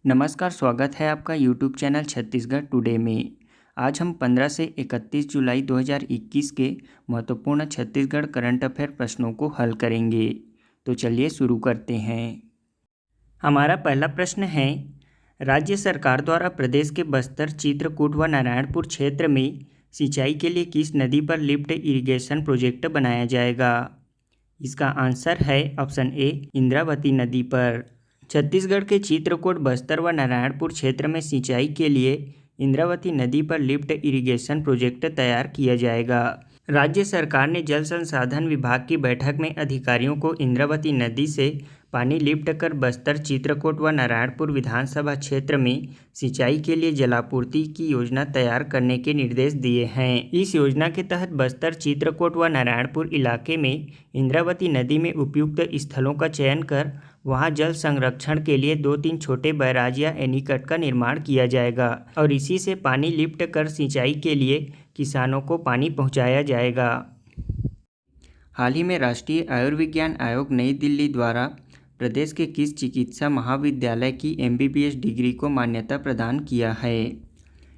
नमस्कार, स्वागत है आपका यूट्यूब चैनल छत्तीसगढ़ टुडे में। आज हम 15 से 31 जुलाई 2021 के महत्वपूर्ण छत्तीसगढ़ करंट अफेयर प्रश्नों को हल करेंगे। तो चलिए शुरू करते हैं। हमारा पहला प्रश्न है, राज्य सरकार द्वारा प्रदेश के बस्तर, चित्रकूट व नारायणपुर क्षेत्र में सिंचाई के लिए किस नदी पर लिफ्ट इरिगेशन प्रोजेक्ट बनाया जाएगा? इसका आंसर है ऑप्शन ए, इंद्रावती नदी पर। छत्तीसगढ़ के चित्रकूट, बस्तर व नारायणपुर क्षेत्र में सिंचाई के लिए इंद्रावती नदी पर लिफ्ट इरिगेशन प्रोजेक्ट तैयार किया जाएगा। राज्य सरकार ने जल संसाधन विभाग की बैठक में अधिकारियों को इंद्रावती नदी से पानी लिफ्ट कर बस्तर, चित्रकूट व नारायणपुर विधानसभा क्षेत्र में सिंचाई के लिए जलापूर्ति की योजना तैयार करने के निर्देश दिए हैं। इस योजना के तहत बस्तर, चित्रकूट व नारायणपुर इलाके में इंद्रावती नदी में उपयुक्त स्थलों का चयन कर वहां जल संरक्षण के लिए 2-3 छोटे बैराज या एनीकट का निर्माण किया जाएगा और इसी से पानी लिफ्ट कर सिंचाई के लिए किसानों को पानी पहुंचाया जाएगा। हाल ही में राष्ट्रीय आयुर्विज्ञान आयोग नई दिल्ली द्वारा प्रदेश के किस चिकित्सा महाविद्यालय की MBBS डिग्री को मान्यता प्रदान किया है?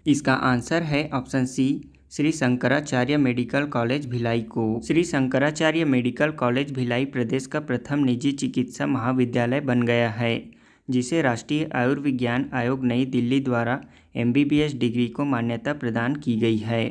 इसका आंसर है option C, Shri Shankaracharya medical college Bhilai को। श्री शंकराचार्य मेडिकल कॉलेज भिलाई प्रदेश का प्रथम निजी चिकित्सा महाविद्यालय बन गया है, जिसे राष्ट्रीय आयुर्विज्ञान आयोग नई दिल्ली द्वारा MBBS डिग्री को मान्यता प्रदान की गई है।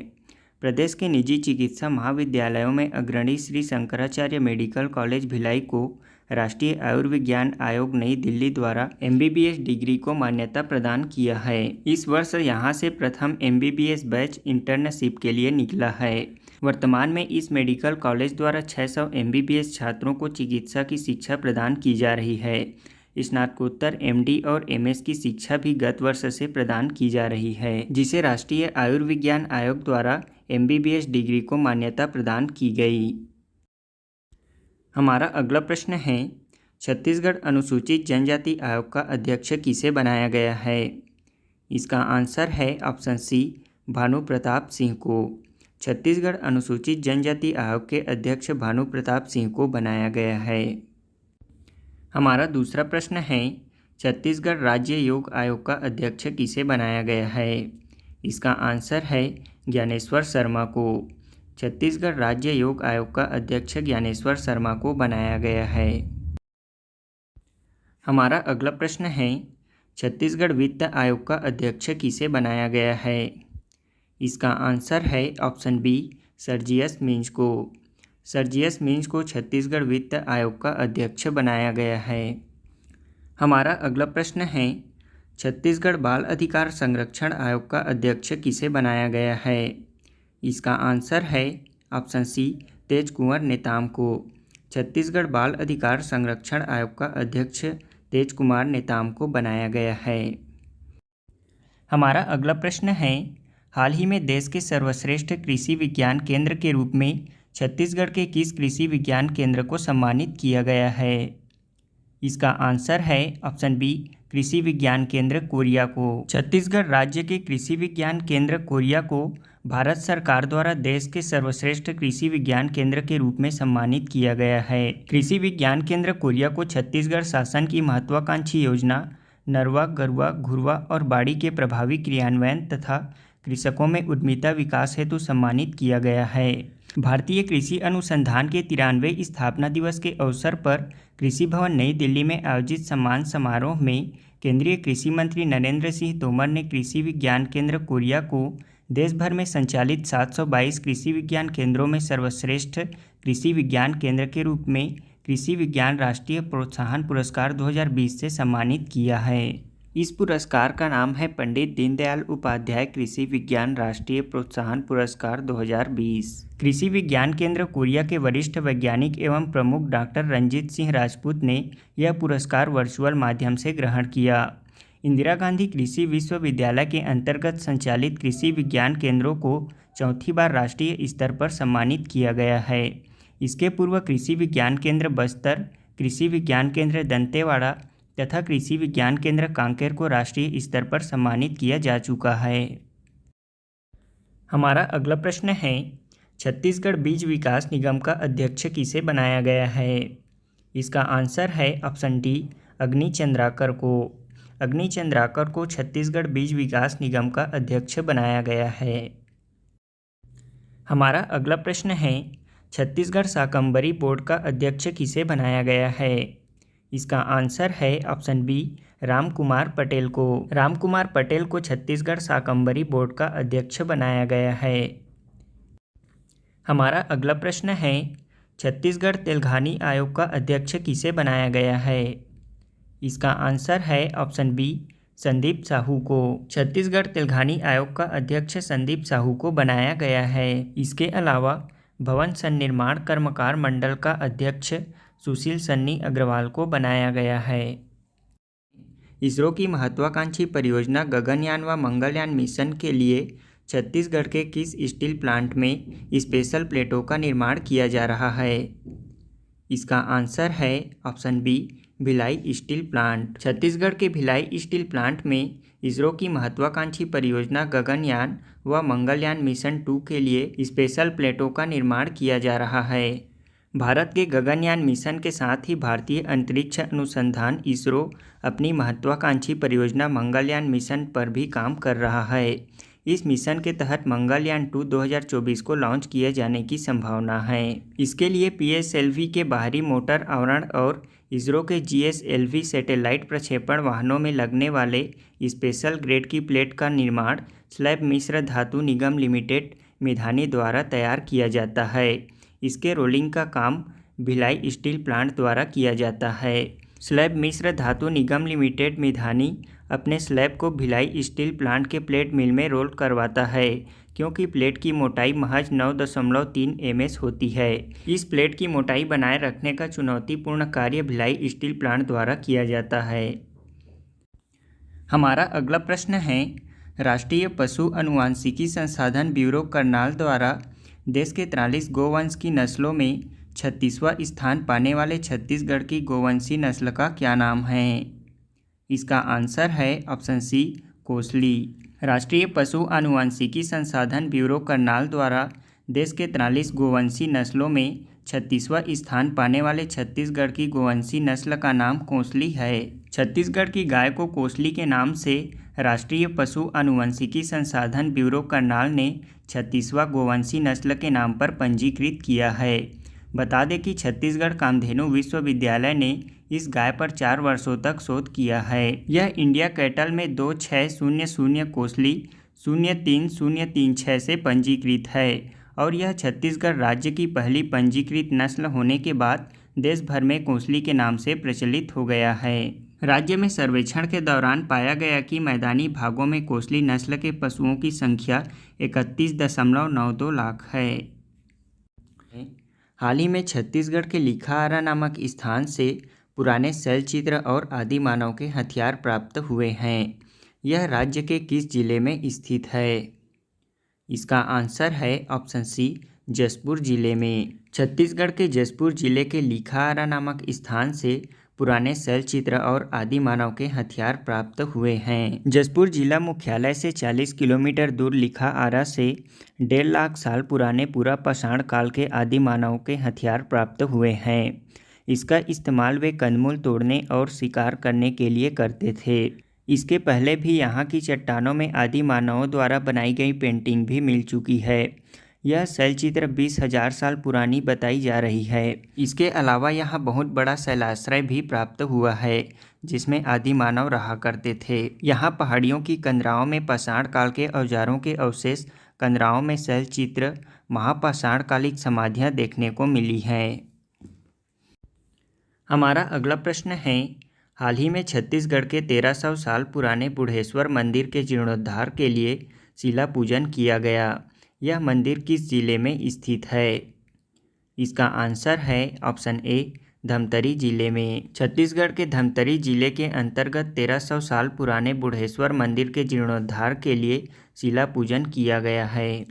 प्रदेश के निजी चिकित्सा महाविद्यालयों में अग्रणी श्री शंकराचार्य मेडिकल कॉलेज भिलाई को राष्ट्रीय आयुर्विज्ञान आयोग नई दिल्ली द्वारा MBBS डिग्री को मान्यता प्रदान किया है। इस वर्ष यहां से प्रथम MBBS बैच इंटर्नशिप के लिए निकला है। वर्तमान में इस मेडिकल कॉलेज द्वारा 600 MBBS छात्रों को चिकित्सा की शिक्षा प्रदान की जा रही है। स्नातकोत्तर MD और MS की शिक्षा भी गत वर्ष से प्रदान की जा रही है, जिसे राष्ट्रीय आयुर्विज्ञान आयोग द्वारा MBBS डिग्री को मान्यता प्रदान की गई। हमारा अगला प्रश्न है, छत्तीसगढ़ अनुसूचित जनजाति आयोग का अध्यक्ष किसे बनाया गया है? इसका आंसर है ऑप्शन सी, भानु प्रताप सिंह को। छत्तीसगढ़ अनुसूचित जनजाति आयोग के अध्यक्ष भानु प्रताप सिंह को बनाया गया है। हमारा दूसरा प्रश्न है, छत्तीसगढ़ राज्य योग आयोग का अध्यक्ष किसे बनाया गया है? इसका आंसर है ज्ञानेश्वर शर्मा को। छत्तीसगढ़ राज्य योग आयोग का अध्यक्ष ज्ञानेश्वर शर्मा को बनाया गया है। हमारा अगला प्रश्न है, छत्तीसगढ़ वित्त आयोग का अध्यक्ष किसे बनाया गया है? इसका आंसर है ऑप्शन बी, सर्जियस मिंज को। सर्जियस मिंज को छत्तीसगढ़ वित्त आयोग का अध्यक्ष बनाया गया है। हमारा अगला प्रश्न है, छत्तीसगढ़ बाल अधिकार संरक्षण आयोग का अध्यक्ष किसे बनाया गया है? इसका आंसर है ऑप्शन सी, तेज कुंवर नेताम को। छत्तीसगढ़ बाल अधिकार संरक्षण आयोग का अध्यक्ष तेज कुमार नेताम को बनाया गया है। हमारा अगला प्रश्न है, हाल ही में देश के सर्वश्रेष्ठ कृषि विज्ञान केंद्र के रूप में छत्तीसगढ़ के किस कृषि विज्ञान केंद्र को सम्मानित किया गया है? इसका आंसर है ऑप्शन बी, कृषि विज्ञान केंद्र कोरिया को। छत्तीसगढ़ राज्य के कृषि विज्ञान केंद्र कोरिया को भारत सरकार द्वारा देश के सर्वश्रेष्ठ कृषि विज्ञान केंद्र के रूप में सम्मानित किया गया है। कृषि विज्ञान केंद्र कोरिया को छत्तीसगढ़ शासन की महत्वाकांक्षी योजना नरवा, गरुवा, घुरवा और बाड़ी के प्रभावी क्रियान्वयन तथा कृषकों में उद्यमिता विकास हेतु सम्मानित किया गया है। भारतीय कृषि अनुसंधान के 93वें स्थापना दिवस के अवसर पर कृषि भवन नई दिल्ली में आयोजित सम्मान समारोह में केंद्रीय कृषि मंत्री नरेंद्र सिंह तोमर ने कृषि विज्ञान केंद्र कोरिया को देश भर में संचालित 722 कृषि विज्ञान केंद्रों में सर्वश्रेष्ठ कृषि विज्ञान केंद्र के रूप में कृषि विज्ञान राष्ट्रीय प्रोत्साहन पुरस्कार 2020 से सम्मानित किया है। इस पुरस्कार का नाम है पंडित दीनदयाल उपाध्याय कृषि विज्ञान राष्ट्रीय प्रोत्साहन पुरस्कार 2020। कृषि विज्ञान केंद्र कोरिया के वरिष्ठ वैज्ञानिक एवं प्रमुख डॉक्टर रंजीत सिंह राजपूत ने यह पुरस्कार वर्चुअल माध्यम से ग्रहण किया। इंदिरा गांधी कृषि विश्वविद्यालय के अंतर्गत संचालित कृषि विज्ञान केंद्रों को चौथी बार राष्ट्रीय स्तर पर सम्मानित किया गया है। इसके पूर्व कृषि विज्ञान केंद्र बस्तर, कृषि विज्ञान केंद्र दंतेवाड़ा तथा कृषि विज्ञान केंद्र कांकेर को राष्ट्रीय स्तर पर सम्मानित किया जा चुका है। हमारा अगला प्रश्न है, छत्तीसगढ़ बीज विकास निगम का अध्यक्ष किसे बनाया गया है? इसका आंसर है ऑप्शन डी, अग्नि चंद्राकर को। अग्नि चंद्राकर को छत्तीसगढ़ बीज विकास निगम का अध्यक्ष बनाया गया है। हमारा अगला प्रश्न है, छत्तीसगढ़ शाकंभरी बोर्ड का अध्यक्ष किसे बनाया गया है? इसका आंसर है ऑप्शन बी, राम कुमार पटेल को। राम कुमार पटेल को छत्तीसगढ़ शाकंभरी बोर्ड का अध्यक्ष बनाया गया है। हमारा अगला प्रश्न है, छत्तीसगढ़ तेलघानी आयोग का अध्यक्ष किसे बनाया गया है? इसका आंसर है ऑप्शन बी, संदीप साहू को। छत्तीसगढ़ तेलघानी आयोग का अध्यक्ष संदीप साहू को बनाया गया है। इसके अलावा भवन सन्निर्माण कर्मकार मंडल का अध्यक्ष सुशील सन्नी अग्रवाल को बनाया गया है। इसरो की महत्वाकांक्षी परियोजना गगनयान व मंगलयान मिशन के लिए छत्तीसगढ़ के किस स्टील प्लांट में स्पेशल प्लेटों का निर्माण किया जा रहा है? इसका आंसर है option B, Bhilai steel plant. Chhattisgarh के भिलाई स्टील प्लांट में इसरो की महत्वाकांक्षी परियोजना गगनयान व मंगलयान मिशन 2 के लिए स्पेशल प्लेटों का निर्माण किया जा रहा है। भारत के गगनयान मिशन के साथ ही भारतीय अंतरिक्ष अनुसंधान इसरो अपनी महत्वाकांक्षी परियोजना मंगलयान मिशन पर भी काम कर रहा है। इस मिशन के तहत मंगलयान 2 2024 को लॉन्च किए जाने की संभावना है। इसके लिए PSLV के बाहरी मोटर आवरण और इसरो के GSLV सैटेलाइट प्रक्षेपण वाहनों में लगने वाले स्पेशल ग्रेड की प्लेट का निर्माण स्लैब मिश्र धातु निगम लिमिटेड मिधानी द्वारा तैयार किया जाता है। इसके रोलिंग का काम भिलाई स्टील प्लांट द्वारा किया जाता है। स्लैब मिश्र धातु निगम लिमिटेड मिधानी अपने स्लैब को भिलाई स्टील प्लांट के प्लेट मिल में रोल करवाता है, क्योंकि प्लेट की मोटाई महज 9.3 mm होती है। इस प्लेट की मोटाई बनाए रखने का चुनौतीपूर्ण कार्य भिलाई स्टील प्लांट द्वारा किया जाता है। हमारा अगला प्रश्न है, राष्ट्रीय पशु अनुवांशिकी संसाधन ब्यूरो करनाल द्वारा देश के 43 गोवंश की नस्लों में 36वां स्थान पाने वाले छत्तीसगढ़ की गोवंशी नस्ल का क्या नाम है? इसका आंसर है ऑप्शन सी, कोसली। राष्ट्रीय पशु आनुवंशिकी संसाधन ब्यूरो करनाल द्वारा देश के 43 गोवंशी नस्लों में 36वां स्थान पाने वाले छत्तीसगढ़ की गोवंशी नस्ल का नाम कोसली है। छत्तीसगढ़ की गाय को कोसली के नाम से राष्ट्रीय पशु आनुवंशिकी संसाधन ब्यूरो करनाल ने 36वां गोवंशी नस्ल के नाम पर पंजीकृत किया है। बता दें कि छत्तीसगढ़ कामधेनु विश्वविद्यालय ने इस गाय पर 4 वर्षों तक शोध किया है। यह इंडिया कैटल में 2600 कोसली 03036 से पंजीकृत है और यह छत्तीसगढ़ राज्य की पहली पंजीकृत नस्ल होने के बाद देश भर में कोसली के नाम से प्रचलित हो गया है। राज्य में सर्वेक्षण के दौरान पाया गया कि मैदानी भागों में कोसली नस्ल के पशुओं की संख्या 31.92 लाख है। हाल ही में छत्तीसगढ़ के लिखाआरा नामक स्थान से पुराने शैलचित्र और आदि मानव के हथियार प्राप्त हुए हैं। यह राज्य के किस जिले में स्थित है? इसका आंसर है ऑप्शन सी, जशपुर जिले में। छत्तीसगढ़ के जशपुर जिले के लिखाआरा नामक स्थान से पुराने शैलचित्र और आदि मानव के हथियार प्राप्त हुए हैं। जशपुर जिला मुख्यालय से 40 किलोमीटर दूर लिखाआरा से 1.5 लाख साल पुराने पूरा पाषाण काल के आदि मानव के हथियार प्राप्त हुए हैं। इसका इस्तेमाल वे कंदमूल तोड़ने और शिकार करने के लिए करते थे। इसके पहले भी यहाँ की चट्टानों में आदि मानवों द्वारा बनाई गई पेंटिंग भी मिल चुकी है। यह शैलचित्र 20,000 साल पुरानी बताई जा रही है। इसके अलावा यहाँ बहुत बड़ा शैलाश्रय भी प्राप्त हुआ है, जिसमें आदि मानव रहा करते थे। यहाँ पहाड़ियों की कंदराओं में पाषाण काल के औजारों के अवशेष, कंदराओं में शैलचित्र, महापाषाणकालिक समाधियाँ देखने को मिली हैं। हमारा अगला प्रश्न है, हाल ही में छत्तीसगढ़ के 1300 साल पुराने बुढ़ेश्वर मंदिर के जीर्णोद्धार के लिए शिला पूजन किया गया। यह मंदिर किस जिले में स्थित है? इसका आंसर है ऑप्शन ए, धमतरी जिले में। छत्तीसगढ़ के धमतरी जिले के अंतर्गत 1300 साल पुराने बुढ़ेश्वर मंदिर के जीर्णोद्धार के लिए शिला पूजन किया गया है।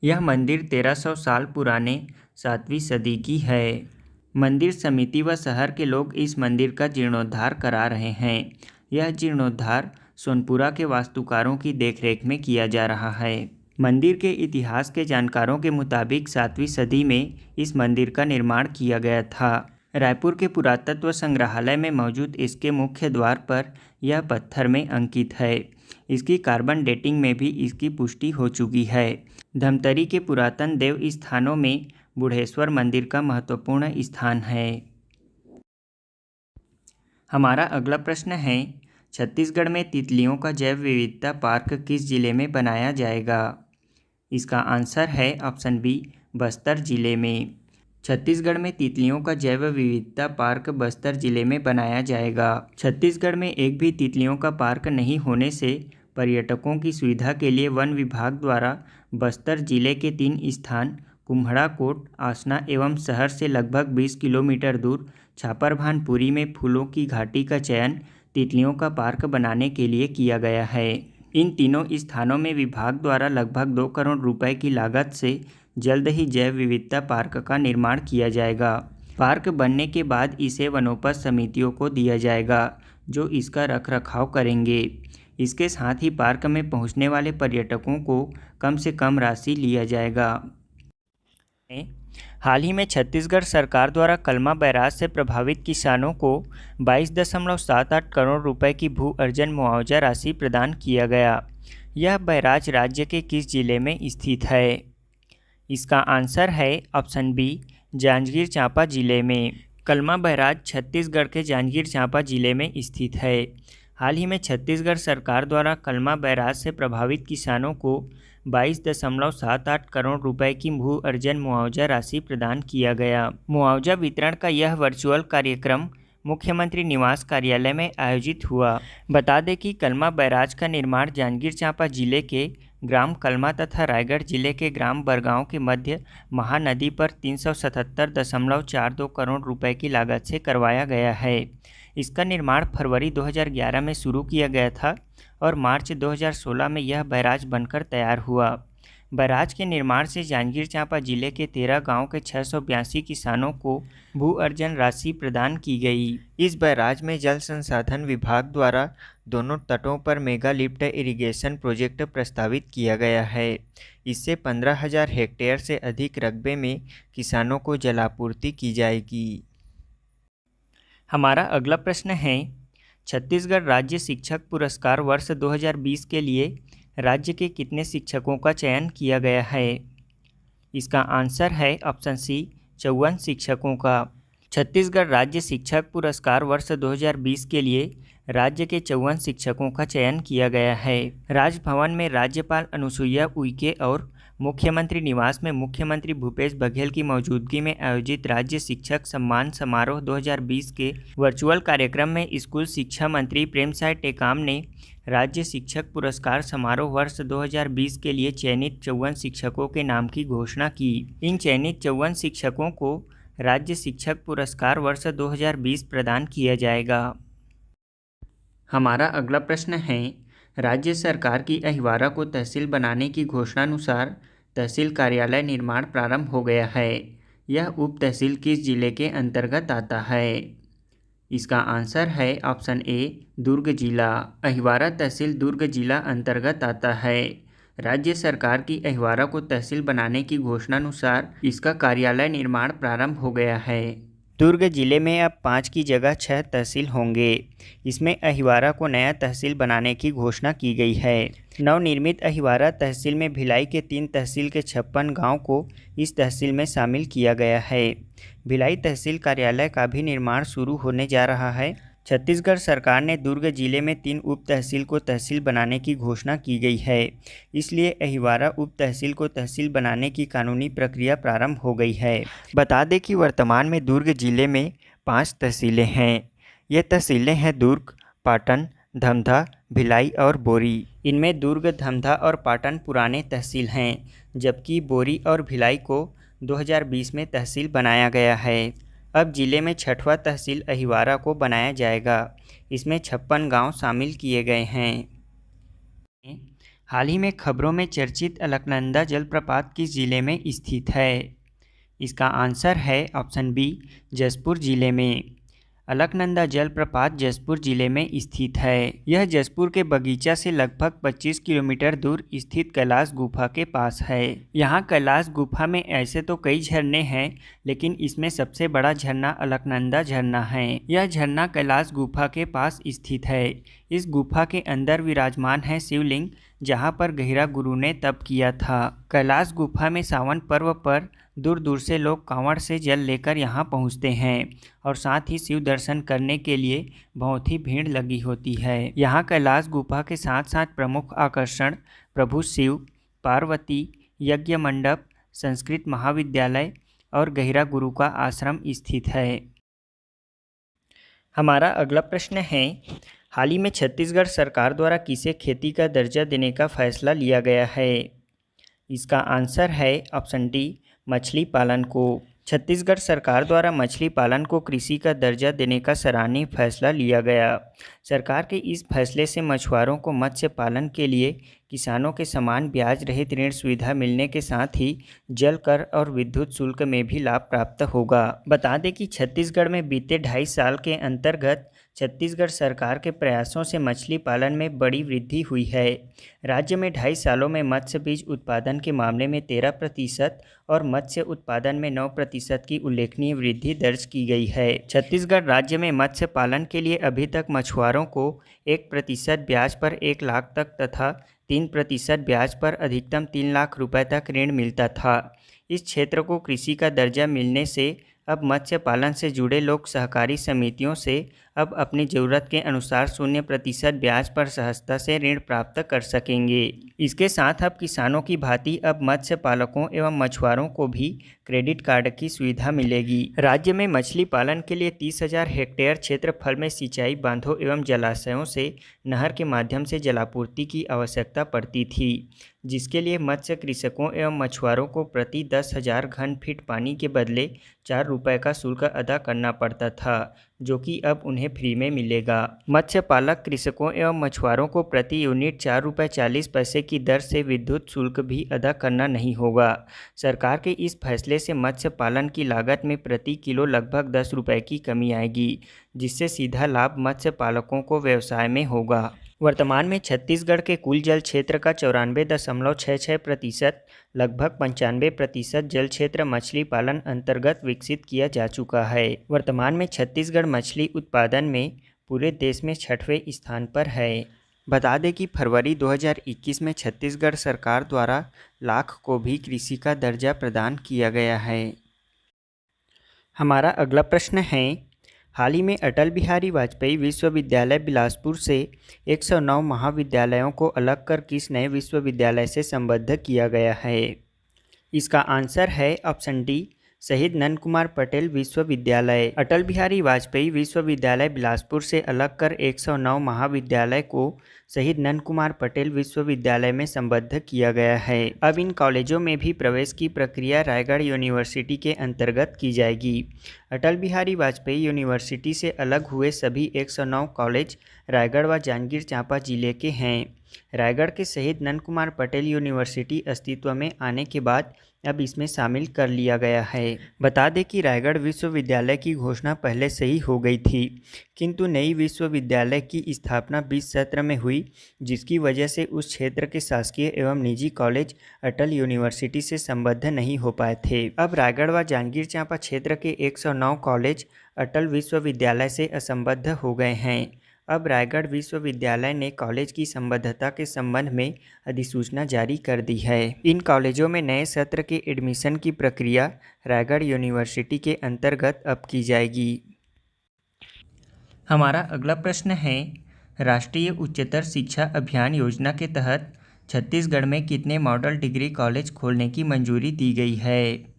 यह मंदिर 1300 साल पुराने 7वीं सदी की है। मंदिर समिति व शहर के लोग इस मंदिर का जीर्णोद्धार करा रहे हैं। यह जीर्णोद्धार सोनपुरा के वास्तुकारों की देखरेख में किया जा रहा है। मंदिर के इतिहास के जानकारों के मुताबिक 7वीं सदी में इस मंदिर का निर्माण किया गया था। रायपुर के पुरातत्व संग्रहालय में मौजूद इसके मुख्य द्वार पर यह पत्थर में अंकित है। इसकी कार्बन डेटिंग में भी इसकी पुष्टि हो चुकी है। धमतरी के पुरातन देव स्थानों में बुढ़ेश्वर मंदिर का महत्वपूर्ण स्थान है। हमारा अगला प्रश्न है, छत्तीसगढ़ में तितलियों का जैव विविधता पार्क किस जिले में बनाया जाएगा? इसका आंसर है ऑप्शन बी, बस्तर जिले में। छत्तीसगढ़ में तितलियों का जैव विविधता पार्क बस्तर जिले में बनाया जाएगा। छत्तीसगढ़ में एक भी तितलियों का पार्क नहीं होने से पर्यटकों की सुविधा के लिए वन विभाग द्वारा बस्तर जिले के 3 स्थान कुम्हड़ाकोट, आसना एवं शहर से लगभग 20 किलोमीटर दूर छापरभानपुरी में फूलों की घाटी का चयन तितलियों का पार्क बनाने के लिए किया गया है। इन तीनों स्थानों में विभाग द्वारा लगभग 2 करोड़ रुपए की लागत से जल्द ही जैव विविधता पार्क का निर्माण किया जाएगा। पार्क बनने के बाद इसे वनोपज समितियों को दिया जाएगा, जो इसका रखरखाव करेंगे। इसके साथ ही पार्क में पहुंचने वाले पर्यटकों को कम से कम राशि लिया जाएगा। हाल ही में छत्तीसगढ़ सरकार द्वारा कलमा बैराज से प्रभावित किसानों को 22.78 करोड़ रुपए की भू अर्जन मुआवजा राशि प्रदान किया गया। यह बैराज राज्य के किस जिले में स्थित है? इसका आंसर है ऑप्शन बी, जांजगीर चांपा जिले में। कलमा बैराज छत्तीसगढ़ के जांजगीर चांपा जिले में स्थित है। हाल ही में छत्तीसगढ़ सरकार द्वारा कलमा बैराज से प्रभावित किसानों को 22.78 करोड़ रुपए की भू अर्जन मुआवजा राशि प्रदान किया गया। मुआवजा वितरण का यह वर्चुअल कार्यक्रम मुख्यमंत्री निवास कार्यालय में आयोजित हुआ। बता दें कि कलमा बैराज का निर्माण जांजगीर चांपा जिले के ग्राम कलमा तथा रायगढ़ जिले के ग्राम बरगांव के मध्य महानदी पर 377.42 करोड़ रुपए की लागत से करवाया गया है। इसका निर्माण फरवरी 2011 में शुरू किया गया था और मार्च 2016 में यह बैराज बनकर तैयार हुआ। बैराज के निर्माण से जांजगीर चांपा जिले के 13 गांव के 682 किसानों को भू अर्जन राशि प्रदान की गई। इस बैराज में जल संसाधन विभाग द्वारा दोनों तटों पर मेगा लिफ्ट इरिगेशन प्रोजेक्ट प्रस्तावित किया गया है। इससे 15,000 हेक्टेयर से अधिक रकबे में किसानों को जलापूर्ति की जाएगी। हमारा अगला प्रश्न है, छत्तीसगढ़ राज्य शिक्षक पुरस्कार वर्ष 2020 के लिए राज्य के कितने शिक्षकों का चयन किया गया है? इसका आंसर है ऑप्शन सी, 54 शिक्षकों का। छत्तीसगढ़ राज्य शिक्षक पुरस्कार वर्ष 2020 के लिए राज्य के 54 शिक्षकों का चयन किया गया है। राजभवन में राज्यपाल अनुसुईया उइके और मुख्यमंत्री निवास में मुख्यमंत्री भूपेश बघेल की मौजूदगी में आयोजित राज्य शिक्षक सम्मान समारोह 2020 के वर्चुअल कार्यक्रम में स्कूल शिक्षा मंत्री प्रेमसाय टेकाम ने राज्य शिक्षक पुरस्कार समारोह वर्ष 2020 के लिए चयनित 54 शिक्षकों के नाम की घोषणा की। इन चयनित 54 शिक्षकों को राज्य शिक्षक पुरस्कार वर्ष 2020 प्रदान किया जाएगा। हमारा अगला प्रश्न है, राज्य सरकार की अहिवारा को तहसील बनाने की घोषणानुसार तहसील कार्यालय निर्माण प्रारंभ हो गया है। यह उप तहसील किस जिले के अंतर्गत आता है? इसका आंसर है ऑप्शन ए, दुर्ग जिला। अहिवारा तहसील दुर्ग जिला अंतर्गत आता है। राज्य सरकार की अहिवारा को तहसील बनाने की घोषणानुसार इसका कार्यालय निर्माण प्रारंभ हो गया है। दुर्ग जिले में अब 5 की जगह 6 तहसील होंगे। इसमें अहिवारा को नया तहसील बनाने की घोषणा की गई है। नवनिर्मित अहिवारा तहसील में भिलाई के 3 तहसील के 56 गांव को इस तहसील में शामिल किया गया है। भिलाई तहसील कार्यालय का भी निर्माण शुरू होने जा रहा है। छत्तीसगढ़ सरकार ने दुर्ग जिले में 3 उप तहसील को तहसील बनाने की घोषणा की गई है, इसलिए अहिवारा उप तहसील को तहसील बनाने की कानूनी प्रक्रिया प्रारंभ हो गई है। बता दें कि वर्तमान में दुर्ग जिले में 5 तहसीलें हैं। ये तहसीलें हैं दुर्ग, पाटन, धमधा, भिलाई और बोरी। इनमें दुर्ग, धमधा और पाटन पुराने तहसील हैं, जबकि बोरी और भिलाई को 2020 में तहसील बनाया गया है। अब जिले में 6वां तहसील अहिवारा को बनाया जाएगा। इसमें 56 गांव शामिल किए गए हैं। हाल ही में खबरों में चर्चित अलकनंदा जलप्रपात किस जिले में स्थित है? इसका आंसर है ऑप्शन बी, जशपुर जिले में। अलकनंदा जलप्रपात जसपुर जिले में स्थित है। यह जसपुर के बगीचा से लगभग 25 किलोमीटर दूर स्थित कैलाश गुफा के पास है। यहाँ कैलाश गुफा में ऐसे तो कई झरने हैं, लेकिन इसमें सबसे बड़ा झरना अलकनंदा झरना है। यह झरना कैलाश गुफा के पास स्थित है। इस गुफा के अंदर विराजमान है शिवलिंग, जहाँ पर गहिरा गुरु ने तप किया था। कैलाश गुफा में सावन पर्व पर दूर दूर से लोग कांवड़ से जल लेकर यहाँ पहुँचते हैं और साथ ही शिव दर्शन करने के लिए बहुत ही भीड़ लगी होती है। यहाँ कैलाश गुफा के साथ साथ प्रमुख आकर्षण प्रभु शिव, पार्वती, यज्ञ मंडप, संस्कृत महाविद्यालय और गहिरा गुरु का आश्रम स्थित है। हमारा अगला प्रश्न है, हाल ही में छत्तीसगढ़ सरकार द्वारा किसे खेती का दर्जा देने का फैसला लिया गया है? इसका आंसर है ऑप्शन डी, मछली पालन को। छत्तीसगढ़ सरकार द्वारा मछली पालन को कृषि का दर्जा देने का सराहनीय फैसला लिया गया। सरकार के इस फैसले से मछुआरों को मत्स्य पालन के लिए किसानों के समान ब्याज रहित ऋण सुविधा मिलने के साथ ही जल कर और विद्युत शुल्क में भी लाभ प्राप्त होगा। बता दें कि छत्तीसगढ़ में बीते 2.5 साल के अंतर्गत छत्तीसगढ़ सरकार के प्रयासों से मछली पालन में बड़ी वृद्धि हुई है। राज्य में 2.5 सालों में मत्स्य बीज उत्पादन के मामले में 13% और मत्स्य उत्पादन में 9% की उल्लेखनीय वृद्धि दर्ज की गई है। छत्तीसगढ़ राज्य में मत्स्य पालन के लिए अभी तक मछुआरों को 1% ब्याज पर 1 लाख तक तथा 3% ब्याज पर अधिकतम 3 लाख रुपए तक ऋण मिलता था। इस क्षेत्र को कृषि का दर्जा मिलने से अब मत्स्य पालन से जुड़े लोग सहकारी समितियों से अब अपनी ज़रूरत के अनुसार 0% ब्याज पर सहजता से ऋण प्राप्त कर सकेंगे। इसके साथ अब किसानों की भांति अब मत्स्य पालकों एवं मछुआरों को भी क्रेडिट कार्ड की सुविधा मिलेगी। राज्य में मछली पालन के लिए 30,000 हेक्टेयर क्षेत्रफल में सिंचाई बांधों एवं जलाशयों से नहर के माध्यम से जलापूर्ति की आवश्यकता पड़ती थी, जिसके लिए मत्स्य कृषकों एवं मछुआरों को प्रति 10,000 घन फीट पानी के बदले 4 रुपये का शुल्क अदा करना पड़ता था, जो कि अब उन्हें फ्री में मिलेगा। मत्स्य पालक कृषकों एवं मछुआरों को प्रति यूनिट 4 रुपये 40 पैसे की दर से विद्युत शुल्क भी अदा करना नहीं होगा। सरकार के इस फैसले से मत्स्य पालन की लागत में प्रति किलो लगभग 10 रुपये की कमी आएगी, जिससे सीधा लाभ मत्स्य पालकों को व्यवसाय में होगा। वर्तमान में छत्तीसगढ़ के कुल जल क्षेत्र का 94.66% लगभग 95% जल क्षेत्र मछली पालन अंतर्गत विकसित किया जा चुका है। वर्तमान में छत्तीसगढ़ मछली उत्पादन में पूरे देश में 6वें स्थान पर है। बता दें कि फरवरी 2021 में छत्तीसगढ़ सरकार द्वारा लाख को भी कृषि का दर्जा प्रदान किया गया है। हमारा अगला प्रश्न है, हाल ही में अटल बिहारी वाजपेयी विश्वविद्यालय बिलासपुर से 109 महाविद्यालयों को अलग कर किस नए विश्वविद्यालय से संबद्ध किया गया है? इसका आंसर है ऑप्शन डी, शहीद नंद कुमार पटेल विश्वविद्यालय। अटल बिहारी वाजपेयी विश्वविद्यालय बिलासपुर से अलग कर 109 महाविद्यालय को शहीद नंद कुमार पटेल विश्वविद्यालय में संबद्ध किया गया है। अब इन कॉलेजों में भी प्रवेश की प्रक्रिया रायगढ़ यूनिवर्सिटी के अंतर्गत की जाएगी। अटल बिहारी वाजपेयी यूनिवर्सिटी से अलग हुए सभी 109 कॉलेज रायगढ़ व जांजगीर चांपा जिले के हैं। रायगढ़ के शहीद नंद कुमार पटेल यूनिवर्सिटी अस्तित्व में आने के बाद अब इसमें शामिल कर लिया गया है। बता दें कि रायगढ़ विश्वविद्यालय की घोषणा पहले से ही हो गई थी, किंतु नई विश्वविद्यालय की स्थापना 20 सत्र में हुई, जिसकी वजह से उस क्षेत्र के शासकीय एवं निजी कॉलेज अटल यूनिवर्सिटी से संबद्ध नहीं हो पाए थे। अब रायगढ़ व जांजगीर चांपा क्षेत्र के 109 कॉलेज अटल विश्वविद्यालय से असंबद्ध हो गए हैं। अब रायगढ़ विश्वविद्यालय ने कॉलेज की संबद्धता के संबंध में अधिसूचना जारी कर दी है। इन कॉलेजों में नए सत्र के एडमिशन की प्रक्रिया रायगढ़ यूनिवर्सिटी के अंतर्गत अब की जाएगी। हमारा अगला प्रश्न है, राष्ट्रीय उच्चतर शिक्षा अभियान योजना के तहत छत्तीसगढ़ में कितने मॉडल डिग्री कॉलेज खोलने की मंजूरी दी गई है?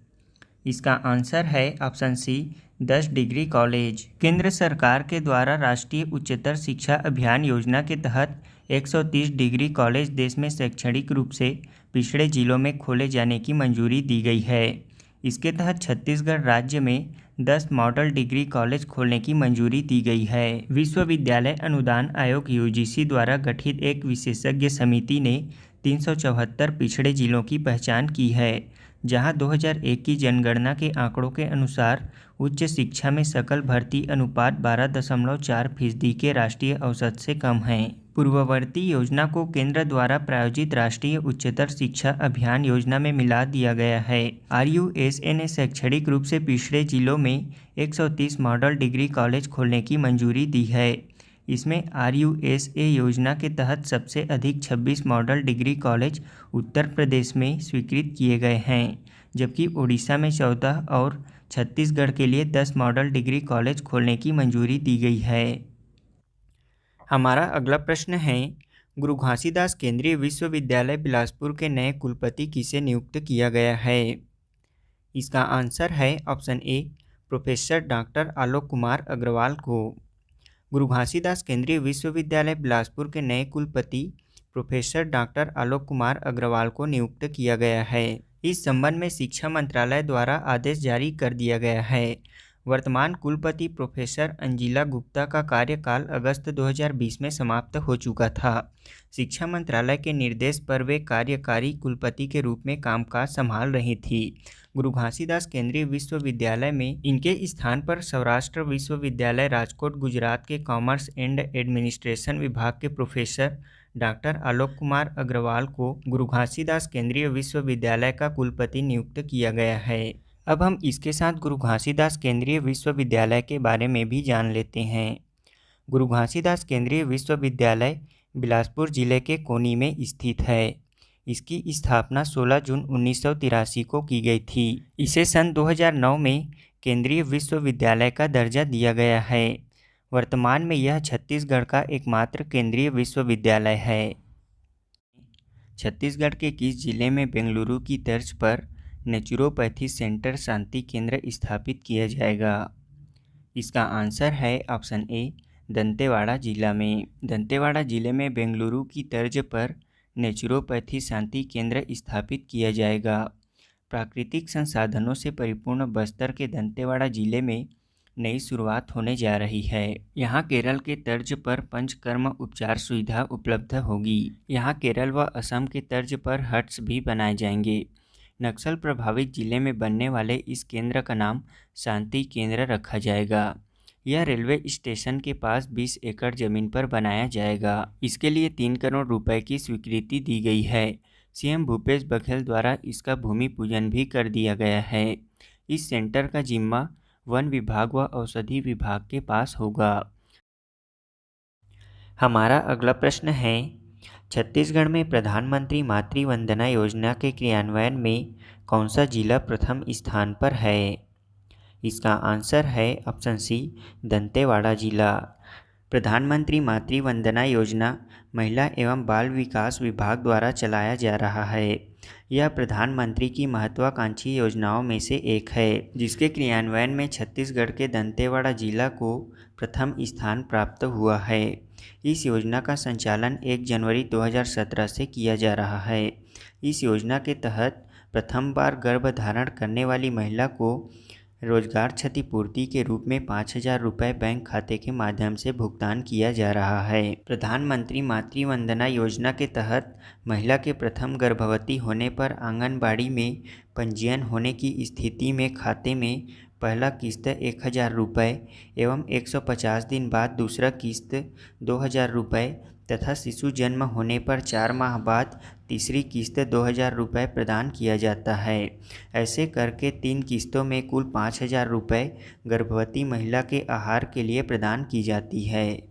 इसका आंसर है ऑप्शन सी, 10 डिग्री कॉलेज। केंद्र सरकार के द्वारा राष्ट्रीय उच्चतर शिक्षा अभियान योजना के तहत 130 डिग्री कॉलेज देश में शैक्षणिक रूप से पिछड़े जिलों में खोले जाने की मंजूरी दी गई है। इसके तहत छत्तीसगढ़ राज्य में 10 मॉडल डिग्री कॉलेज खोलने की मंजूरी दी गई है। विश्वविद्यालय अनुदान आयोग यूजीसी द्वारा गठित एक विशेषज्ञ समिति ने 374 पिछड़े जिलों की पहचान की है, जहां 2001 की जनगणना के आंकड़ों के अनुसार उच्च शिक्षा में सकल भर्ती अनुपात 12.4% के राष्ट्रीय औसत से कम है। पूर्ववर्ती योजना को केंद्र द्वारा प्रायोजित राष्ट्रीय उच्चतर शिक्षा अभियान योजना में मिला दिया गया है। RUSA ने शैक्षणिक रूप से पिछड़े जिलों में 130 मॉडल डिग्री कॉलेज खोलने की मंजूरी दी है। इसमें RUSA योजना के तहत सबसे अधिक 26 model degree college Uttar Pradesh में स्वीकृत किए गए हैं, जबकि उड़ीसा में 14 और छत्तीसगढ़ के लिए 10 मॉडल डिग्री कॉलेज खोलने की मंजूरी दी गई है। हमारा अगला प्रश्न है, गुरु घासीदास केंद्रीय विश्वविद्यालय बिलासपुर के नए कुलपति किसे नियुक्त किया गया है? इसका आंसर है option A, professor doctor Alok Kumar Agarwal को। गुरु घासीदास केंद्रीय विश्वविद्यालय बिलासपुर के नए कुलपति प्रोफेसर डॉक्टर आलोक कुमार अग्रवाल को नियुक्त किया गया है। इस संबंध में शिक्षा मंत्रालय द्वारा आदेश जारी कर दिया गया है। वर्तमान कुलपति प्रोफेसर अंजिला गुप्ता का कार्यकाल अगस्त 2020 में समाप्त हो चुका था। शिक्षा मंत्रालय के निर्देश पर वे कार्यकारी कुलपति के रूप में कामकाज संभाल रही थी। गुरु घासीदास केंद्रीय विश्वविद्यालय में इनके स्थान पर सौराष्ट्र विश्वविद्यालय राजकोट गुजरात के कॉमर्स एंड एडमिनिस्ट्रेशन विभाग के प्रोफेसर डॉक्टर आलोक कुमार अग्रवाल को गुरु घासीदास केंद्रीय विश्वविद्यालय का कुलपति नियुक्त किया गया है। अब हम इसके साथ गुरु घासीदास केंद्रीय विश्वविद्यालय के बारे में भी जान लेते हैं। गुरु घासीदास केंद्रीय विश्वविद्यालय बिलासपुर जिले के कोनी में स्थित है। इसकी स्थापना 16 जून 1983 को की गई थी। इसे सन 2009 में केंद्रीय विश्वविद्यालय का दर्जा दिया गया है। वर्तमान में यह छत्तीसगढ़ का एकमात्र केंद्रीय विश्वविद्यालय है। छत्तीसगढ़ के किस जिले में बेंगलुरु की तर्ज पर नेचुरोपैथी सेंटर शांति केंद्र स्थापित किया जाएगा? इसका आंसर है ऑप्शन ए, दंतेवाड़ा जिला में। दंतेवाड़ा जिले में बेंगलुरु की तर्ज पर नेचुरोपैथी शांति केंद्र स्थापित किया जाएगा। प्राकृतिक संसाधनों से परिपूर्ण बस्तर के दंतेवाड़ा जिले में नई शुरुआत होने जा रही है। यहाँ केरल के तर्ज पर पंचकर्म उपचार सुविधा उपलब्ध होगी। यहाँ केरल व असम के तर्ज पर हट्स भी बनाए जाएंगे। नक्सल प्रभावित जिले में बनने वाले इस केंद्र का नाम शांति केंद्र रखा जाएगा। यह रेलवे स्टेशन के पास 20 एकड़ जमीन पर बनाया जाएगा। इसके लिए 3 करोड़ रुपए की स्वीकृति दी गई है। CM भूपेश बघेल द्वारा इसका भूमि पूजन भी कर दिया गया है। इस सेंटर का जिम्मा वन विभाग व औषधि विभाग के पास होगा। हमारा अगला प्रश्न है, छत्तीसगढ़ में प्रधानमंत्री मातृ वंदना योजना के क्रियान्वयन में कौन सा जिला प्रथम स्थान पर है? इसका आंसर है ऑप्शन सी, दंतेवाड़ा जिला। प्रधानमंत्री मातृ वंदना योजना महिला एवं बाल विकास विभाग द्वारा चलाया जा रहा है। यह प्रधानमंत्री की महत्वाकांक्षी योजनाओं में से एक है, जिसके क्रियान्वयन में छत्तीसगढ़ के दंतेवाड़ा जिला को प्रथम स्थान प्राप्त हुआ है। इस योजना का संचालन 1 जनवरी 2017 से किया जा रहा है। इस योजना के तहत प्रथम बार गर्भधारण करने वाली महिला को रोजगार क्षतिपूर्ति के रूप में 5,000 रुपये बैंक खाते के माध्यम से भुगतान किया जा रहा है। प्रधानमंत्री मातृ वंदना योजना के तहत महिला के प्रथम गर्भवती होने पर आंगनबाड़ी में पंजीयन होने की स्थिति में खाते में पहला किस्त 1,000 रुपये एवं 150 दिन बाद दूसरा किस्त 2,000 रुपये तथा शिशु जन्म होने पर 4 माह बाद तीसरी किस्त 2,000 रुपये प्रदान किया जाता है। ऐसे करके 3 किस्तों में कुल 5,000 रुपये गर्भवती महिला के आहार के लिए प्रदान की जाती है।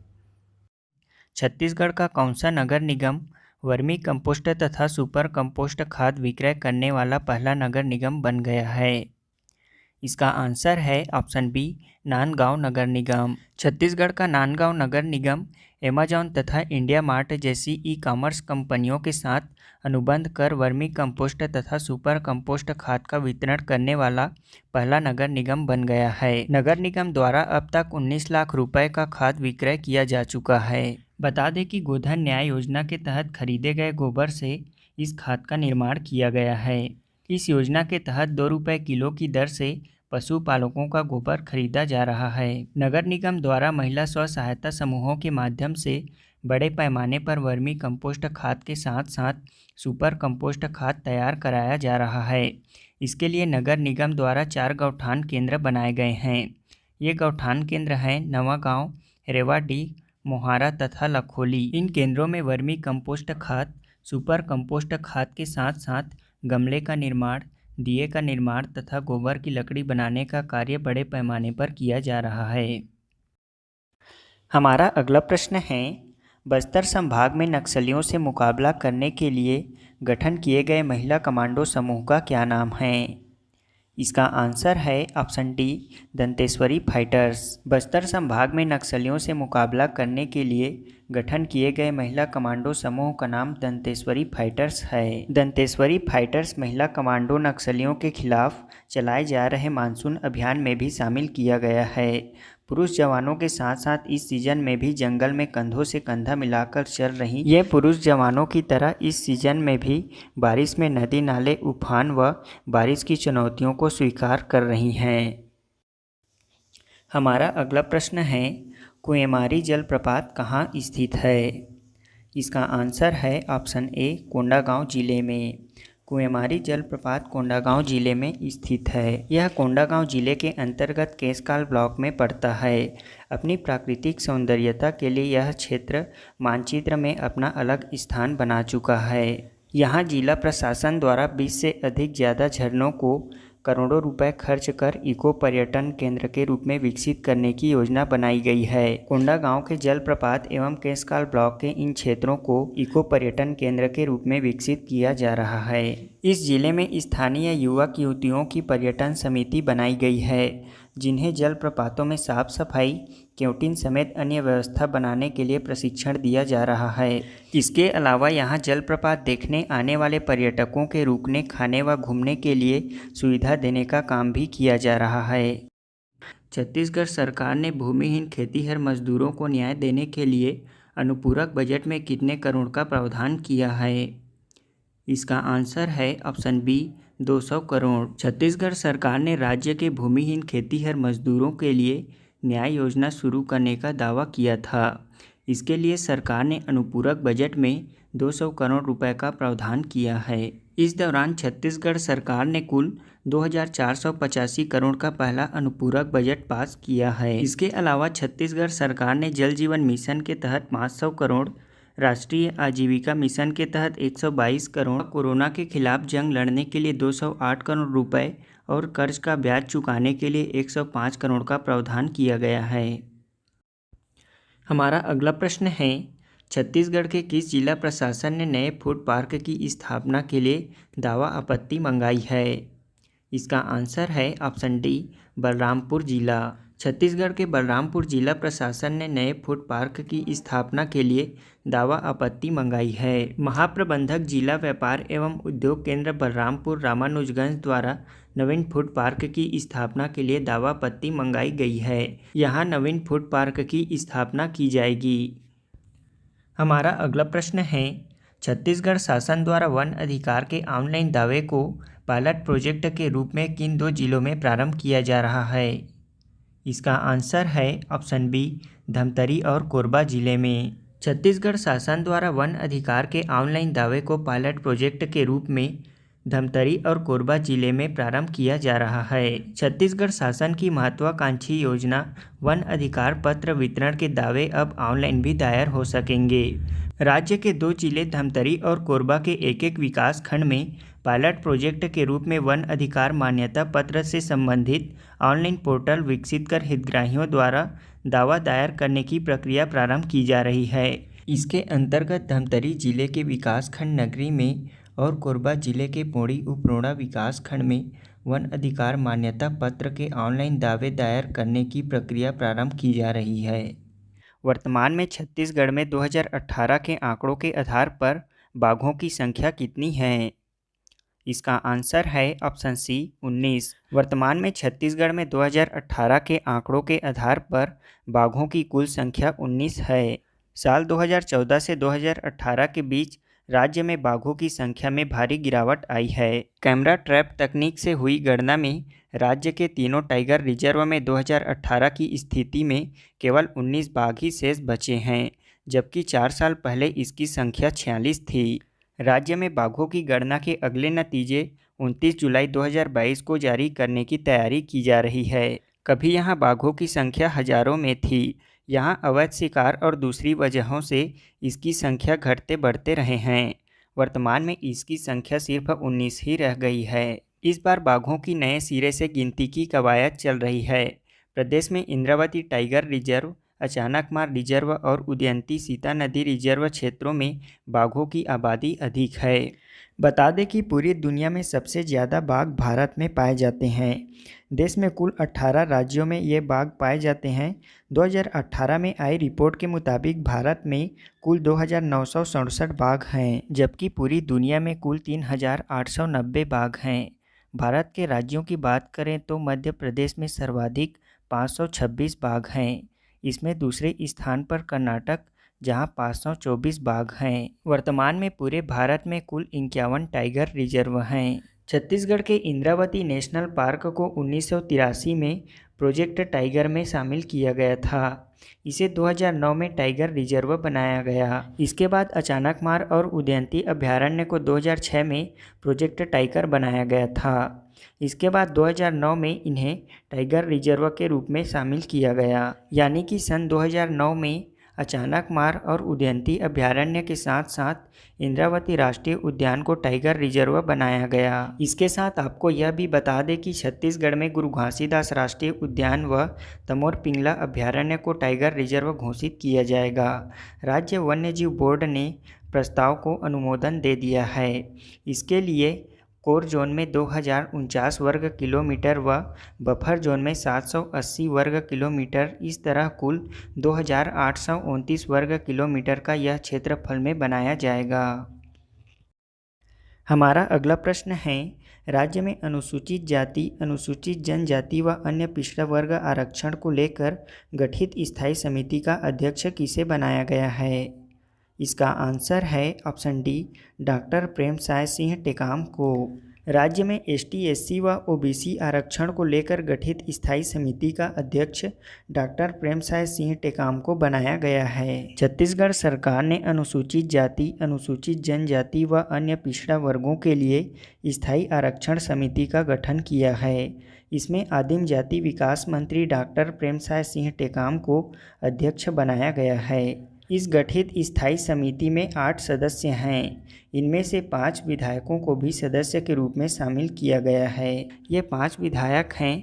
छत्तीसगढ़ का कौन सा नगर निगम वर्मी कंपोस्ट तथा सुपर कंपोस्ट खाद विक्रय करने वाला पहला नगर निगम बन गया है? इसका आंसर है ऑप्शन बी, नांदगांव नगर निगम। छत्तीसगढ़ का नांदगांव नगर निगम अमेजॉन तथा इंडिया मार्ट जैसी ई-कॉमर्स कंपनियों के साथ अनुबंध कर वर्मी कंपोस्ट तथा सुपर कंपोस्ट खाद का वितरण करने वाला पहला नगर निगम बन गया है। नगर निगम द्वारा अब तक 19 लाख रुपए का खाद विक्रय किया जा चुका है। बता दें कि गोधन न्याय योजना के तहत खरीदे गए गोबर से इस खाद का निर्माण किया गया है। इस योजना के तहत 2 रुपये किलो की दर से पशुपालकों का गोबर खरीदा जा रहा है। नगर निगम द्वारा महिला स्व सहायता समूहों के माध्यम से बड़े पैमाने पर वर्मी कंपोस्ट खाद के साथ साथ सुपर कंपोस्ट खाद तैयार कराया जा रहा है। इसके लिए नगर निगम द्वारा 4 गौठान केंद्र बनाए गए हैं। ये गौठान केंद्र हैं नवागांव, रेवाडीह, मोहारा तथा लखोली। इन केंद्रों में वर्मी कंपोस्ट खाद, सुपर कंपोस्ट खाद के साथ साथ गमले का निर्माण, दिए का निर्माण तथा गोबर की लकड़ी बनाने का कार्य बड़े पैमाने पर किया जा रहा है। हमारा अगला प्रश्न है, बस्तर संभाग में नक्सलियों से मुकाबला करने के लिए गठन किए गए महिला कमांडो समूह का क्या नाम है? इसका आंसर है option D, Danteshwari fighters. Bastar संभाग में नक्सलियों से मुकाबला करने के लिए गठन किए गए महिला कमांडो समूह का नाम दंतेश्वरी फाइटर्स है। दंतेश्वरी फाइटर्स महिला कमांडो नक्सलियों के खिलाफ चलाए जा रहे मानसून अभियान में भी शामिल किया गया है। पुरुष जवानों के साथ साथ इस सीजन में भी जंगल में कंधों से कंधा मिलाकर चल रही ये पुरुष जवानों की तरह इस सीजन में भी बारिश में नदी नाले उफान व बारिश की चुनौतियों को स्वीकार कर रही हैं। हमारा अगला प्रश्न है, कुएमारी जलप्रपात कहाँ स्थित है? इसका आंसर है ऑप्शन ए, कोंडागांव जिले में। कुएमारी जलप्रपात कोंडागांव जिले में स्थित है। यह कोंडागांव जिले के अंतर्गत केशकाल ब्लॉक में पड़ता है। अपनी प्राकृतिक सौंदर्यता के लिए यह क्षेत्र मानचित्र में अपना अलग स्थान बना चुका है। यहाँ जिला प्रशासन द्वारा 20 से अधिक ज़्यादा झरनों को करोड़ों रुपए खर्च कर इको पर्यटन केंद्र के रूप में विकसित करने की योजना बनाई गई है। कोंडागांव के जलप्रपात एवं केशकाल ब्लॉक के इन क्षेत्रों को इको पर्यटन केंद्र के रूप में विकसित किया जा रहा है। इस जिले में स्थानीय युवक युवतियों की पर्यटन समिति बनाई गई है, जिन्हें जलप्रपातों में साफ सफाई, क्योटिन समेत अन्य व्यवस्था बनाने के लिए प्रशिक्षण दिया जा रहा है। इसके अलावा यहाँ जलप्रपात देखने आने वाले पर्यटकों के रुकने, खाने व घूमने के लिए सुविधा देने का काम भी किया जा रहा है। छत्तीसगढ़ सरकार ने भूमिहीन खेतीहर मजदूरों को न्याय देने के लिए अनुपूरक बजट में कितने करोड़ का प्रावधान किया है? इसका आंसर है ऑप्शन बी, 200 करोड़। छत्तीसगढ़ सरकार ने राज्य के भूमिहीन खेतीहर मजदूरों के लिए न्याय योजना शुरू करने का दावा किया था। इसके लिए सरकार ने अनुपूरक बजट में 200 करोड़ रुपए का प्रावधान किया है। इस दौरान छत्तीसगढ़ सरकार ने कुल 2485 करोड़ का पहला अनुपूरक बजट पास किया है। इसके अलावा छत्तीसगढ़ सरकार ने जल जीवन मिशन के तहत 500 करोड़, राष्ट्रीय आजीविका मिशन के तहत 122 करोड़, कोरोना के खिलाफ जंग लड़ने के लिए 208 करोड़ रुपए और कर्ज का ब्याज चुकाने के लिए 105 करोड़ का प्रावधान किया गया है। हमारा अगला प्रश्न है, छत्तीसगढ़ के किस जिला प्रशासन ने नए फूड पार्क की स्थापना के लिए दावा आपत्ति मंगाई है? इसका आंसर है ऑप्शन डी, बलरामपुर जिला। छत्तीसगढ़ के बलरामपुर जिला प्रशासन ने नए फूड पार्क की स्थापना के लिए दावा आपत्ति मंगाई है। महाप्रबंधक जिला व्यापार एवं उद्योग केंद्र बलरामपुर रामानुजगंज द्वारा नवीन फूड पार्क की स्थापना के लिए दावा आपत्ति मंगाई गई है। यहाँ नवीन फूड पार्क की स्थापना की जाएगी। हमारा अगला प्रश्न है, छत्तीसगढ़ शासन द्वारा वन अधिकार के ऑनलाइन दावे को पायलट प्रोजेक्ट के रूप में किन 2 जिलों में प्रारंभ किया जा रहा है? इसका आंसर है ऑप्शन बी, धमतरी और कोरबा जिले में। छत्तीसगढ़ शासन द्वारा वन अधिकार के ऑनलाइन दावे को पायलट प्रोजेक्ट के रूप में धमतरी और कोरबा जिले में प्रारंभ किया जा रहा है। छत्तीसगढ़ शासन की महत्वाकांक्षी योजना वन अधिकार पत्र वितरण के दावे अब ऑनलाइन भी दायर हो सकेंगे। राज्य के 2 जिले धमतरी और कोरबा के एक विकास खंड में पायलट प्रोजेक्ट के रूप में वन अधिकार मान्यता पत्र से संबंधित ऑनलाइन पोर्टल विकसित कर हितग्राहियों द्वारा दावा दायर करने की प्रक्रिया प्रारंभ की जा रही है। इसके अंतर्गत धमतरी जिले के विकासखंड नगरी में और कोरबा जिले के पोड़ी उपरोड़ा विकासखंड में वन अधिकार मान्यता पत्र के ऑनलाइन दावे दायर करने की प्रक्रिया प्रारंभ की जा रही है। वर्तमान में छत्तीसगढ़ में 2018 के आंकड़ों के आधार पर बाघों की संख्या कितनी है? इसका आंसर है ऑप्शन सी, 19। वर्तमान में छत्तीसगढ़ में 2018 के आंकड़ों के आधार पर बाघों की कुल संख्या 19 है। साल 2014 से 2018 के बीच राज्य में बाघों की संख्या में भारी गिरावट आई है। कैमरा ट्रैप तकनीक से हुई गणना में राज्य के तीनों टाइगर रिजर्व में 2018 की स्थिति में केवल 19 बाघ ही शेष बचे हैं, जबकि 4 साल पहले इसकी संख्या 46 थी। राज्य में बाघों की गणना के अगले नतीजे 29 जुलाई 2022 को जारी करने की तैयारी की जा रही है। कभी यहाँ बाघों की संख्या हजारों में थी। यहाँ अवैध शिकार और दूसरी वजहों से इसकी संख्या घटते बढ़ते रहे हैं। वर्तमान में इसकी संख्या सिर्फ 19 ही रह गई है। इस बार बाघों की नए सिरे से गिनती की कवायद चल रही है। प्रदेश में Indravati tiger reserve, Achanakmar reserve और उदयंती सीता नदी रिजर्व क्षेत्रों में बाघों की आबादी अधिक है। बता दें कि पूरी दुनिया में सबसे ज़्यादा बाघ भारत में पाए जाते हैं। देश में कुल 18 राज्यों में ये बाघ पाए जाते हैं। 2018 में आई रिपोर्ट के मुताबिक भारत में कुल 2967 बाघ हैं, जबकि पूरी दुनिया में कुल 3890 बाघ हैं। भारत के राज्यों की बात करें तो मध्य प्रदेश में सर्वाधिक 526 बाघ हैं। इसमें दूसरे स्थान पर कर्नाटक, जहां 524 बाघ हैं। वर्तमान में पूरे भारत में कुल 51 टाइगर रिजर्व हैं। छत्तीसगढ़ के इंद्रावती नेशनल पार्क को 1983 में प्रोजेक्ट टाइगर में शामिल किया गया था। इसे 2009 में टाइगर रिजर्व बनाया गया। इसके बाद अचानकमार और उदयंती अभयारण्य को 2006 में प्रोजेक्ट टाइगर बनाया गया था। इसके बाद 2009 में इन्हें टाइगर रिजर्व के रूप में शामिल किया गया। यानी कि सन 2009 में अचानकमार और उदयंती अभयारण्य के साथ साथ इंद्रावती राष्ट्रीय उद्यान को टाइगर रिजर्व बनाया गया। इसके साथ आपको यह भी बता दें कि छत्तीसगढ़ में गुरु घासीदास राष्ट्रीय उद्यान व तमोर पिंगला अभयारण्य को टाइगर रिजर्व घोषित किया जाएगा। राज्य वन्यजीव बोर्ड ने प्रस्ताव को अनुमोदन दे दिया है। इसके लिए कोर जोन में 2049 वर्ग किलोमीटर व बफर जोन में 780 वर्ग किलोमीटर, इस तरह कुल 2829 वर्ग किलोमीटर का यह क्षेत्रफल में बनाया जाएगा। हमारा अगला प्रश्न है, राज्य में अनुसूचित जाति, अनुसूचित जनजाति व अन्य पिछड़ा वर्ग आरक्षण को लेकर गठित स्थायी समिति का अध्यक्ष किसे बनाया गया है? इसका आंसर है option D, doctor Premsai Singh Tekam को। राज्य में एसटी, एससी व ओबीसी आरक्षण को लेकर गठित स्थायी समिति का अध्यक्ष डॉक्टर प्रेमसाय सिंह टेकाम को बनाया गया है। छत्तीसगढ़ सरकार ने अनुसूचित जाति, अनुसूचित जनजाति व अन्य पिछड़ा वर्गों के लिए स्थायी आरक्षण समिति का गठन किया है। इसमें आदिम जाति विकास मंत्री डॉक्टर प्रेमसाय सिंह टेकाम को अध्यक्ष बनाया गया है। इस गठित स्थायी समिति में 8 सदस्य हैं। इनमें से 5 विधायकों को भी सदस्य के रूप में शामिल किया गया है। ये 5 विधायक हैं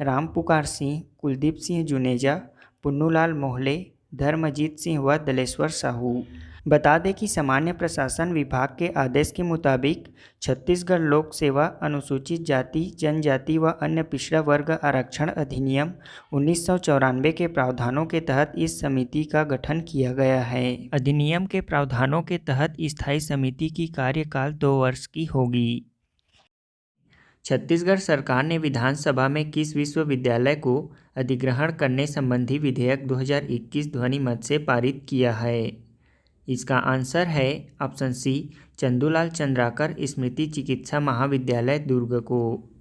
रामपुकार सिंह, कुलदीप सिंह जुनेजा, पुन्नूलाल मोहले, धर्मजीत सिंह व दलेश्वर साहू। बता दें कि सामान्य प्रशासन विभाग के आदेश के मुताबिक छत्तीसगढ़ लोक सेवा अनुसूचित जाति, जनजाति व अन्य पिछड़ा वर्ग आरक्षण अधिनियम 1994 के प्रावधानों के तहत इस समिति का गठन किया गया है। अधिनियम के प्रावधानों के तहत स्थायी समिति की कार्यकाल 2 वर्ष की होगी। छत्तीसगढ़ सरकार ने विधानसभा में किस विश्वविद्यालय को अधिग्रहण करने संबंधी विधेयक 2021 ध्वनिमत से पारित किया है? इसका आंसर है ऑप्शन सी, चंदूलाल चंद्राकर स्मृति चिकित्सा महाविद्यालय दुर्ग को।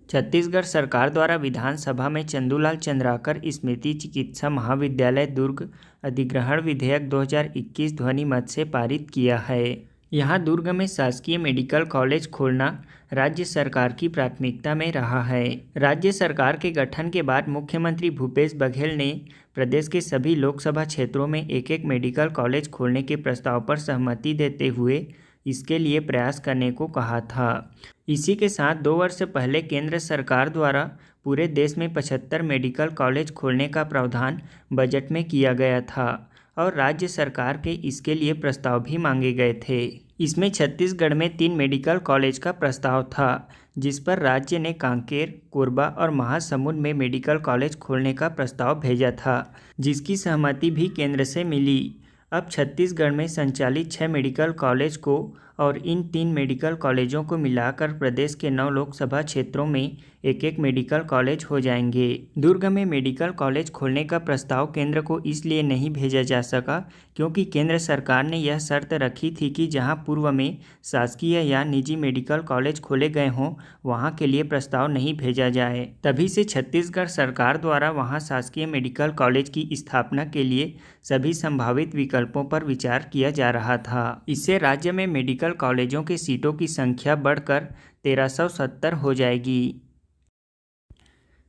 छत्तीसगढ़ सरकार द्वारा विधानसभा में चंदूलाल चंद्राकर स्मृति चिकित्सा महाविद्यालय दुर्ग अधिग्रहण विधेयक 2021 ध्वनिमत से पारित किया है। यहाँ दुर्ग में शासकीय मेडिकल कॉलेज खोलना राज्य सरकार की प्राथमिकता में रहा है। राज्य सरकार के गठन के बाद मुख्यमंत्री भूपेश बघेल ने प्रदेश के सभी लोकसभा क्षेत्रों में एक एक मेडिकल कॉलेज खोलने के प्रस्ताव पर सहमति देते हुए इसके लिए प्रयास करने को कहा था। इसी के साथ 2 वर्ष पहले केंद्र सरकार द्वारा पूरे देश में 75 मेडिकल कॉलेज खोलने का प्रावधान बजट में किया गया था और राज्य सरकार के इसके लिए प्रस्ताव भी मांगे गए थे। इसमें छत्तीसगढ़ में 3 मेडिकल कॉलेज का प्रस्ताव था, जिस पर राज्य ने कांकेर, कोरबा और महासमुंद में मेडिकल कॉलेज खोलने का प्रस्ताव भेजा था, जिसकी सहमति भी केंद्र से मिली। अब छत्तीसगढ़ में संचालित 6 मेडिकल कॉलेज को और इन 3 मेडिकल कॉलेजों को मिलाकर प्रदेश के 9 लोकसभा क्षेत्रों में एक एक मेडिकल कॉलेज हो जाएंगे। दुर्ग में मेडिकल कॉलेज खोलने का प्रस्ताव केंद्र को इसलिए नहीं भेजा जा सका क्योंकि केंद्र सरकार ने यह शर्त रखी थी कि जहां पूर्व में शासकीय या निजी मेडिकल कॉलेज खोले गए हों वहां के लिए प्रस्ताव नहीं भेजा जाए। तभी से छत्तीसगढ़ सरकार द्वारा वहां शासकीय मेडिकल कॉलेज की स्थापना के लिए सभी संभावित विकल्पों पर विचार किया जा रहा था। इससे राज्य में मेडिकल कॉलेजों के सीटों की संख्या बढ़कर 1370 हो जाएगी।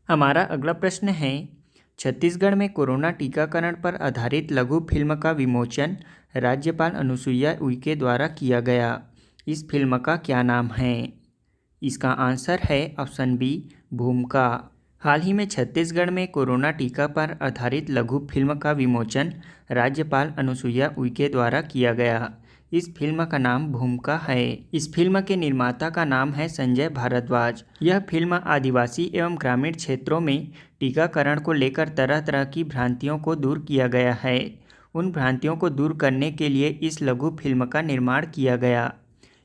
हमारा अगला प्रश्न है, छत्तीसगढ़ में कोरोना टीकाकरण पर आधारित लघु फिल्म का विमोचन राज्यपाल अनुसुईया उइके द्वारा किया गया। इस फिल्म का क्या नाम है? इसका आंसर है ऑप्शन बी, भूमिका। हाल ही में छत्तीसगढ़ में कोरोना टीका पर आधारित लघु फिल्म का विमोचन राज्यपाल अनुसुईया उइके द्वारा किया गया। इस फिल्म का नाम भूमिका है। इस फिल्म के निर्माता का नाम है संजय भारद्वाज। यह फिल्म आदिवासी एवं ग्रामीण क्षेत्रों में टीकाकरण को लेकर तरह तरह की भ्रांतियों को दूर किया गया है। उन भ्रांतियों को दूर करने के लिए इस लघु फिल्म का निर्माण किया गया।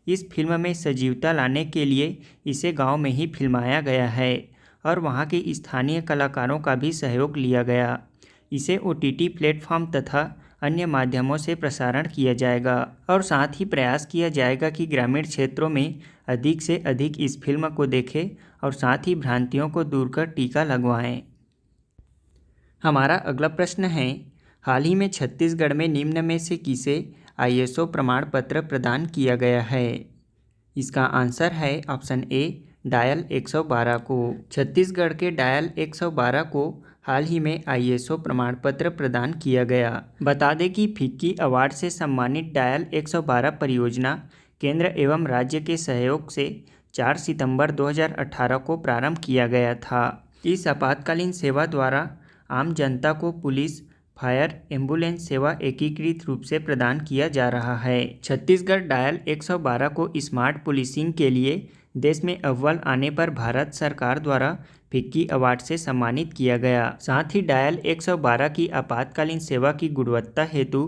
इस फिल्म में सजीवता लाने के लिए इसे गाँव में ही फिल्माया गया है और वहाँ के स्थानीय कलाकारों का भी सहयोग लिया गया। इसे OTT प्लेटफॉर्म तथा अन्य माध्यमों से प्रसारण किया जाएगा और साथ ही प्रयास किया जाएगा कि ग्रामीण क्षेत्रों में अधिक से अधिक इस फिल्म को देखें और साथ ही भ्रांतियों को दूर कर टीका लगवाएं। हमारा अगला प्रश्न है, हाल ही में छत्तीसगढ़ में निम्न में से किसे ISO प्रमाण पत्र प्रदान किया गया है? इसका आंसर है ऑप्शन ए, डायल 112 को। छत्तीसगढ़ के डायल 112 को हाल ही में ISO प्रमाण पत्र प्रदान किया गया। बता दें कि फिक्की अवार्ड से सम्मानित डायल 112 परियोजना केंद्र एवं राज्य के सहयोग से 4 सितंबर 2018 को प्रारंभ किया गया था। इस आपातकालीन सेवा द्वारा आम जनता को पुलिस, फायर, एम्बुलेंस सेवा एकीकृत रूप से प्रदान किया जा रहा है। छत्तीसगढ़ डायल 112 को स्मार्ट पुलिसिंग के लिए देश में अव्वल आने पर भारत सरकार द्वारा फिक्की अवार्ड से सम्मानित किया गया। साथ ही डायल 112 की आपातकालीन सेवा की गुणवत्ता हेतु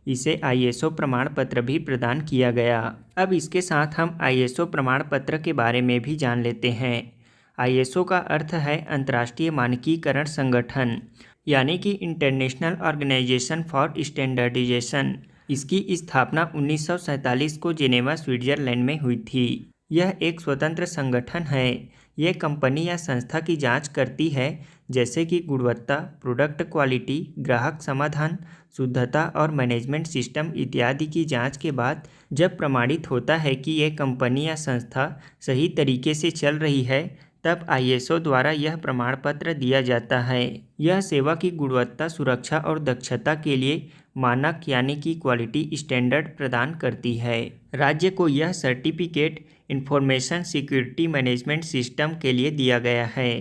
इसे ISO प्रमाण पत्र भी प्रदान किया गया। अब इसके साथ हम ISO प्रमाण पत्र के बारे में भी जान लेते हैं। ISO का अर्थ है अंतर्राष्ट्रीय मानकीकरण संगठन, यानी कि इंटरनेशनल ऑर्गेनाइजेशन फॉर स्टैंडर्डाइजेशन। इसकी स्थापना 1947 को जेनेवा, स्विट्जरलैंड में हुई थी। यह एक स्वतंत्र संगठन है। यह कंपनी या संस्था की जांच करती है, जैसे कि गुणवत्ता, प्रोडक्ट क्वालिटी, ग्राहक समाधान, शुद्धता और मैनेजमेंट सिस्टम इत्यादि की जांच के बाद जब प्रमाणित होता है कि यह कंपनी या संस्था सही तरीके से चल रही है, तब ISO द्वारा यह प्रमाण पत्र दिया जाता है। यह सेवा की गुणवत्ता, सुरक्षा और दक्षता के लिए मानक यानी कि क्वालिटी स्टैंडर्ड प्रदान करती है। राज्य को यह certificate information security management system के लिए दिया गया है।